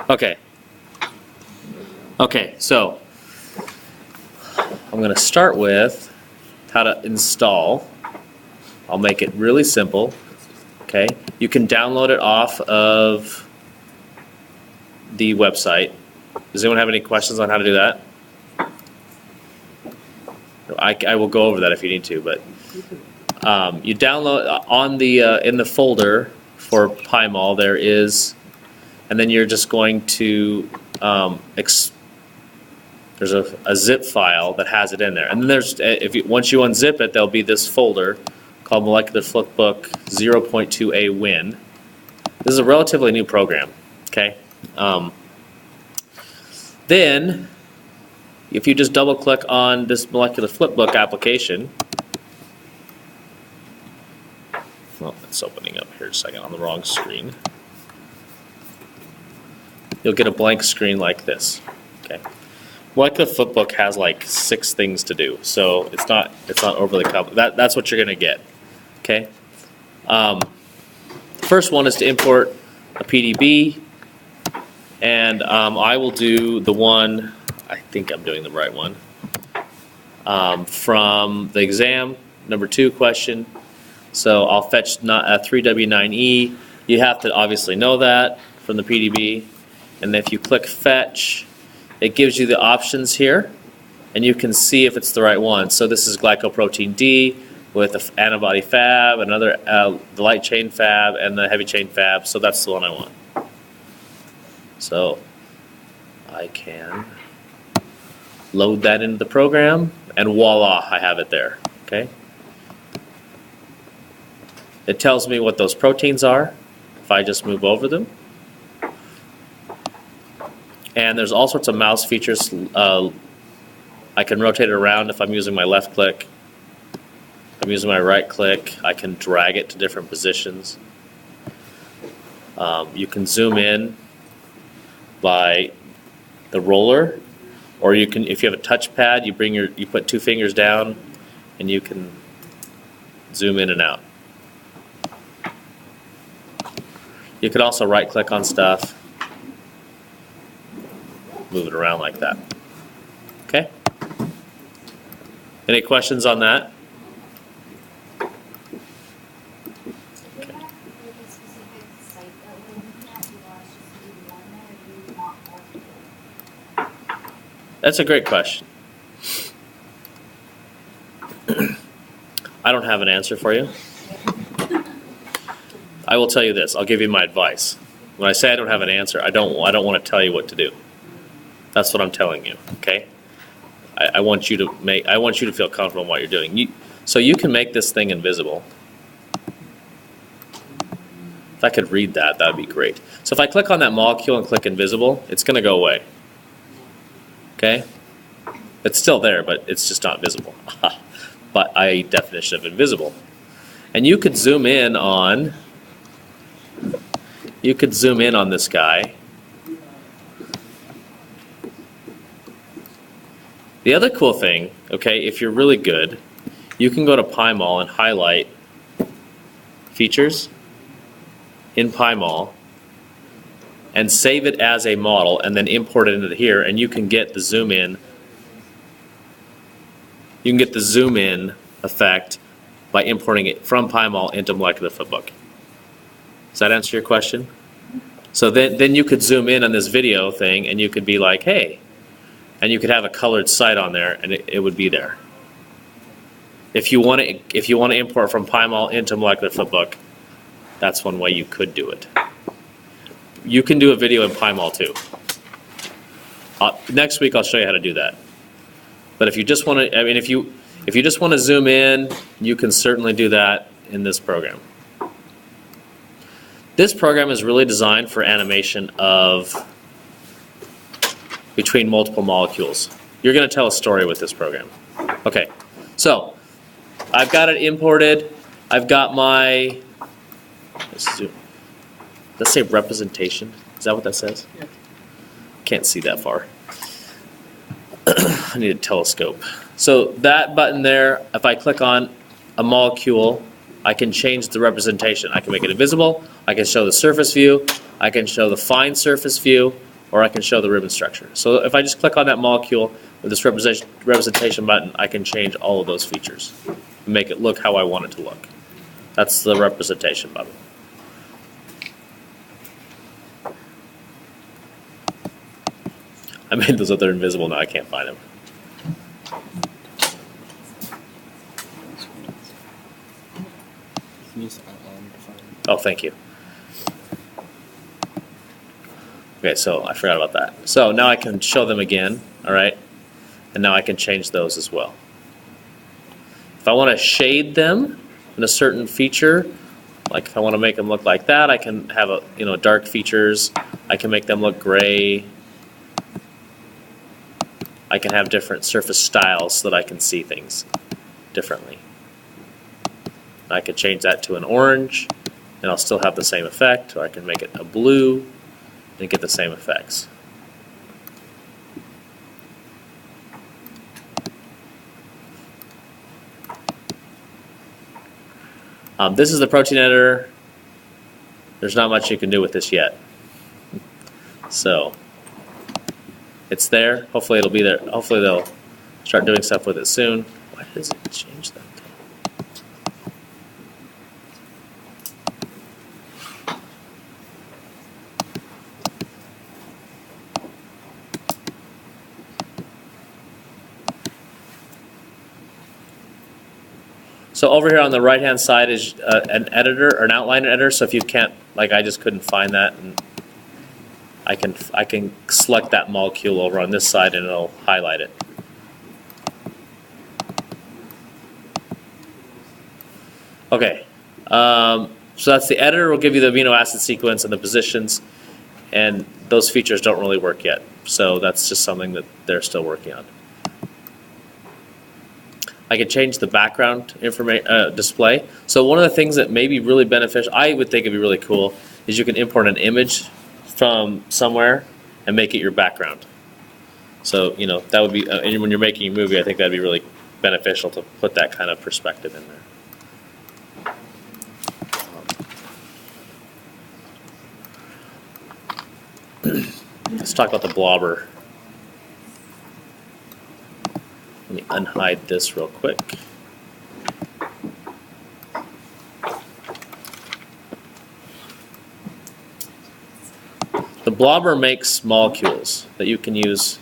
Okay. Okay, so I'm going to start with how to install. I'll make it really simple. Okay, you can download it off of the website. Does anyone have any questions on how to do that? I will go over that if you need to, but you download on the in the folder for PyMall there is, and then you're just going to there's a zip file that has it in there, and then there's once you unzip it, there'll be this folder called Molecular Flipbook 0.2a Win. This is a relatively new program. Okay, then if you just double click on this Molecular Flipbook application, well, it's opening up here just a second on the wrong screen. You'll get a blank screen like this. Okay, Molecular Flipbook has like 6 things to do, so it's not overly complicated. That's what you're going to get. Okay, the first one is to import a PDB, and I will do the one. I think I'm doing the right one. From the exam, number 2 question. So I'll fetch 3W9E. You have to obviously know that from the PDB. And if you click fetch, it gives you the options here. And you can see if it's the right one. So this is glycoprotein D with an antibody fab, another the light chain fab, and the heavy chain fab. So that's the one I want. So I can load that into the program, and voila, I have it there. Okay. It tells me what those proteins are if I just move over them. And there's all sorts of mouse features. I can rotate it around if I'm using my left click. If I'm using my right click, I can drag it to different positions. You can zoom in by the roller, or you can, if you have a touchpad, you put 2 fingers down, and you can zoom in and out. You could also right-click on stuff, move it around like that. Okay? Any questions on that? Okay. That's a great question. I don't have an answer for you. I will tell you this. I'll give you my advice. When I say I don't have an answer, I don't want to tell you what to do. That's what I'm telling you. Okay? I want you to feel comfortable in what you're doing. So you can make this thing invisible. If I could read that, that'd be great. So if I click on that molecule and click invisible, it's going to go away. Okay? It's still there, but it's just not visible. But definition of invisible. And you could zoom in on this guy. The other cool thing, okay, if you're really good, you can go to PyMall and highlight features in PyMall and save it as a model and then import it into here, and you can get the zoom in. You can get the zoom in effect by importing it from PyMall into Molecular Flipbook. Does that answer your question? So then you could zoom in on this video thing, and you could be like, hey, and you could have a colored site on there, and it would be there. If you want to import from PyMall into Molecular Flipbook, that's one way you could do it. You can do a video in PyMall too. Next week I'll show you how to do that. But if you just want to, if you just want to zoom in, you can certainly do that in this program. This program is really designed for animation of between multiple molecules. You're going to tell a story with this program. Okay, so I've got it imported. I've got my, let's say representation. Is that what that says? Yeah. Can't see that far. I need a telescope. So that button there, if I click on a molecule, I can change the representation. I can make it invisible. I can show the surface view. I can show the fine surface view. or I can show the ribbon structure. So if I just click on that molecule with this representation button, I can change all of those features and make it look how I want it to look. That's the representation button. I made those other invisible, now I can't find them. Oh, thank you. Okay, so I forgot about that. So now I can show them again, all right? And now I can change those as well. If I want to shade them in a certain feature, like if I want to make them look like that, I can have a, dark features. I can make them look gray. I can have different surface styles so that I can see things differently. I could change that to an orange, and I'll still have the same effect, or I can make it a blue and get the same effects. This is the protein editor. There's not much you can do with this yet. So it's there. Hopefully it'll be there. Hopefully they'll start doing stuff with it soon. Why does it change that? So over here on the right hand side is an editor or an outline editor. So if you can't, like I just couldn't find that, and I can select that molecule over on this side and it'll highlight it. Okay, so that's the editor. Will give you the amino acid sequence and the positions, and those features don't really work yet. So that's just something that they're still working on. I can change the background display. So one of the things that may be really beneficial, I would think it'd be really cool, is you can import an image from somewhere and make it your background. So that would be, and when you're making a movie, I think that'd be really beneficial to put that kind of perspective in there. Let's talk about the blobber. Let me unhide this real quick. The blobber makes molecules that you can use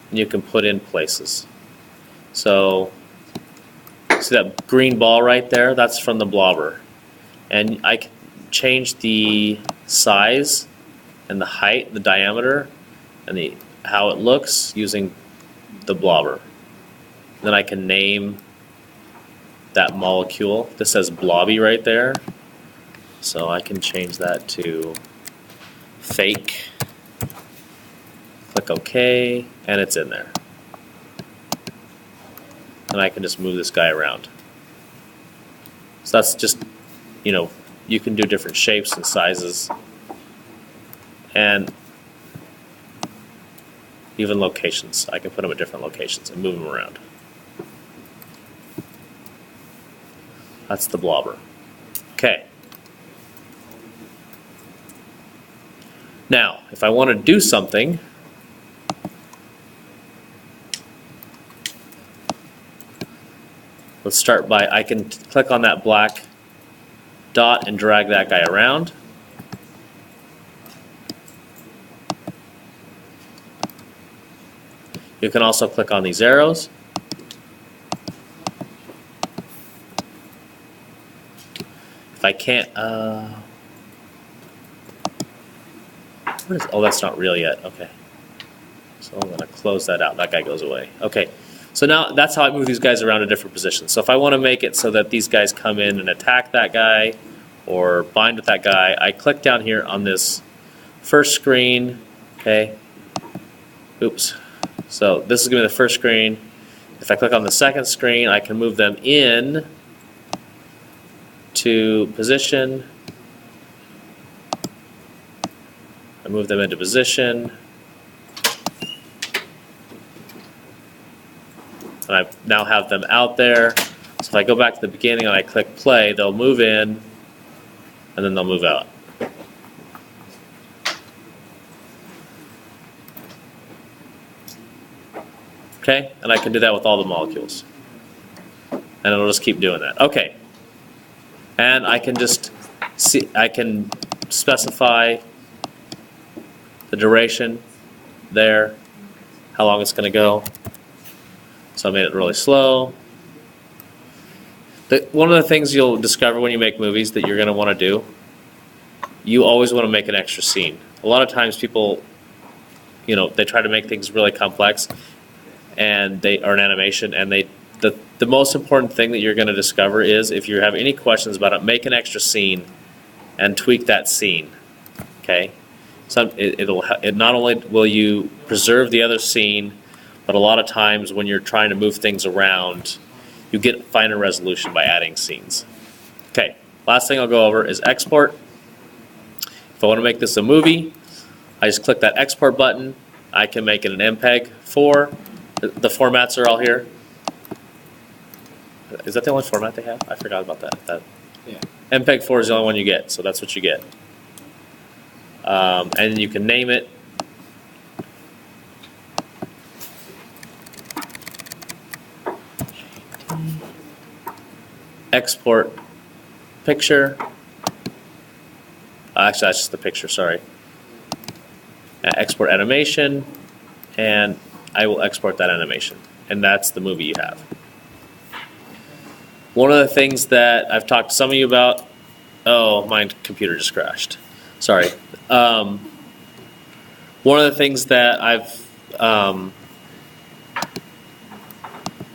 and you can put in places. So, see that green ball right there? That's from the blobber. And I can change the size and the height, the diameter, and how it looks using the blobber. Then I can name that molecule. This says blobby right there. So I can change that to fake. Click OK, and it's in there. And I can just move this guy around. So that's just, you can do different shapes and sizes. And even locations. I can put them at different locations and move them around. That's the blobber. Okay. Now, if I want to do something, let's start by, I can click on that black dot and drag that guy around. You can also click on these arrows. If I can't, oh, that's not real yet. Okay. So I'm going to close that out. That guy goes away. Okay. So now that's how I move these guys around to different positions. So if I want to make it so that these guys come in and attack that guy or bind with that guy, I click down here on this first screen. Okay. Oops. So this is going to be the first screen. If I click on the second screen, I can move them in to position. I move them into position. And I now have them out there. So if I go back to the beginning and I click play, they'll move in and then they'll move out. Okay, and I can do that with all the molecules. And it'll just keep doing that. Okay. And I can just see, I can specify the duration there, how long it's going to go. So I made it really slow. One of the things you'll discover when you make movies that you're going to want to do, you always want to make an extra scene. A lot of times people, they try to make things really complex, and they are an animation, and the most important thing that you're going to discover is if you have any questions about it, make an extra scene and tweak that scene. Okay, so it not only will you preserve the other scene, but a lot of times when you're trying to move things around, you get finer resolution by adding scenes. Okay, last thing I'll go over is export. If I want to make this a movie, I just click that export button. I can make it an MPEG-4. The formats are all here. Is that the only format they have? I forgot about that. Yeah. MPEG-4 is the only one you get, so that's what you get. And you can name it. Export picture. Actually, that's just the picture, sorry. Export animation, and I will export that animation. And that's the movie you have. One of the things that I've talked to some of you about, oh, my computer just crashed. Sorry. One of the things that I've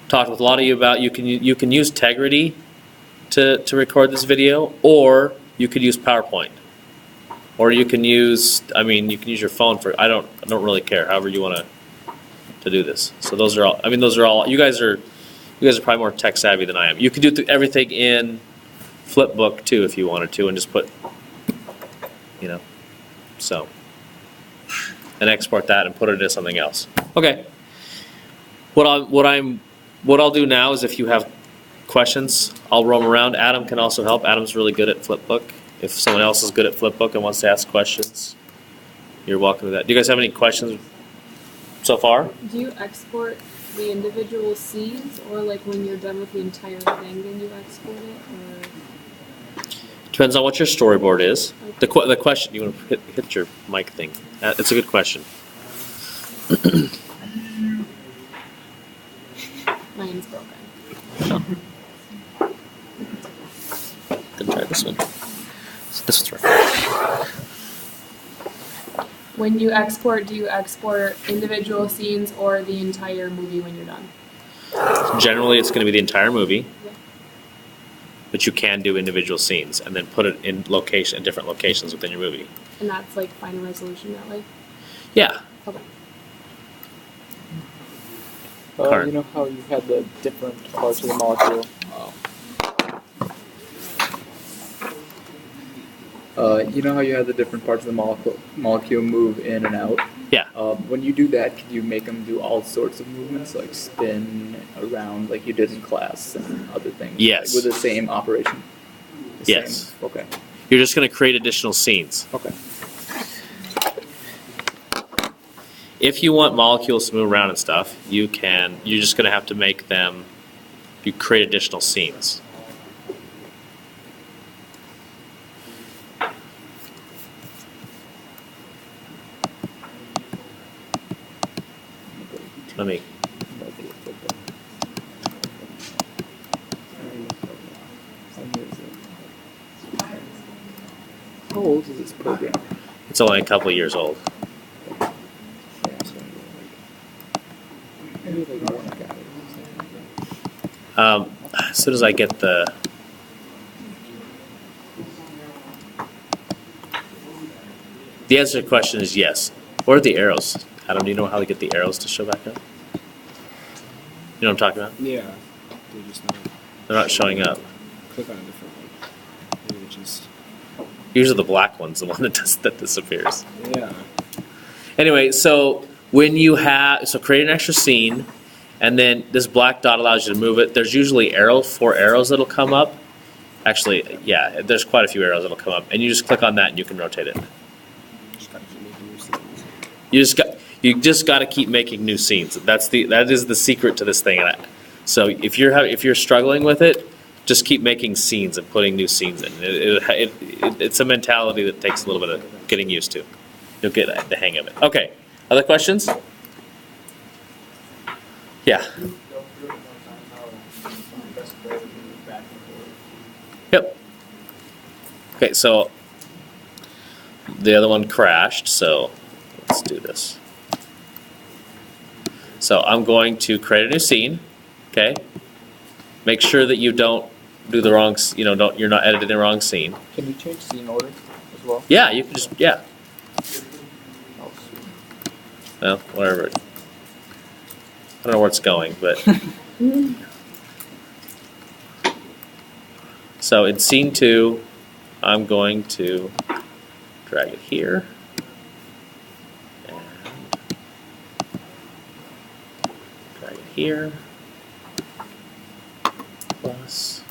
talked with a lot of you about, you can use Tegrity to record this video, or you could use PowerPoint, or you can use your phone for. I don't really care. However you want to do this. So those are all. You guys are probably more tech savvy than I am. You could do everything in Flipbook too if you wanted to, and just put, so, and export that and put it into something else. Okay. What I'll do now is if you have questions, I'll roam around. Adam can also help. Adam's really good at Flipbook. If someone else is good at Flipbook and wants to ask questions, you're welcome to that. Do you guys have any questions so far? Do you export the individual scenes, or like when you're done with the entire thing, then you export it? Or? Depends on what your storyboard is. Okay. The question, you want to hit your mic thing. It's a good question. Mine's broken. Then try this one. This one's right. When you export, do you export individual scenes or the entire movie when you're done? Generally, it's going to be the entire movie, Yeah. but you can do individual scenes and then put it in different locations within your movie. And that's like finer resolution that way? Yeah. Okay. You know how you had the different parts of the molecule? You know how you had the different parts of the molecule move in and out? Yeah. When you do that, can you make them do all sorts of movements, like spin around like you did in class and other things? Yes. Like with the same operation? Yes. Same? Okay. You're just going to create additional scenes. Okay. If you want molecules to move around and stuff, you're just going to have to make them, you create additional scenes. Let me. How old is this program? It's only a couple of years old. As soon as I get the answer to the question is yes. What are the arrows? Adam, do you know how to get the arrows to show back up? You know what I'm talking about? Yeah, They're not showing up. click on a different one. Maybe it just, Usually the black one's the one that disappears. yeah. Anyway, so when you create an extra scene, and then this black dot allows you to move it. There's usually 4 arrows that'll come up. Actually, yeah, there's quite a few arrows that'll come up, and you just click on that and you can rotate it. Just gotta keep making your scenes. You just got to keep making new scenes. That is the secret to this thing. So if you're struggling with it, just keep making scenes and putting new scenes in. It's a mentality that takes a little bit of getting used to. You'll get the hang of it. Okay. Other questions? Yeah. Yep. Okay, so the other one crashed, so let's do this. So I'm going to create a new scene, okay? Make sure that you don't do the wrong, you're not editing the wrong scene. Can you change scene order as well? Yeah, you can just, yeah, Oh, sweet. well, whatever. I don't know where it's going, but. So in scene 2, I'm going to drag it here. And drag it here. Plus.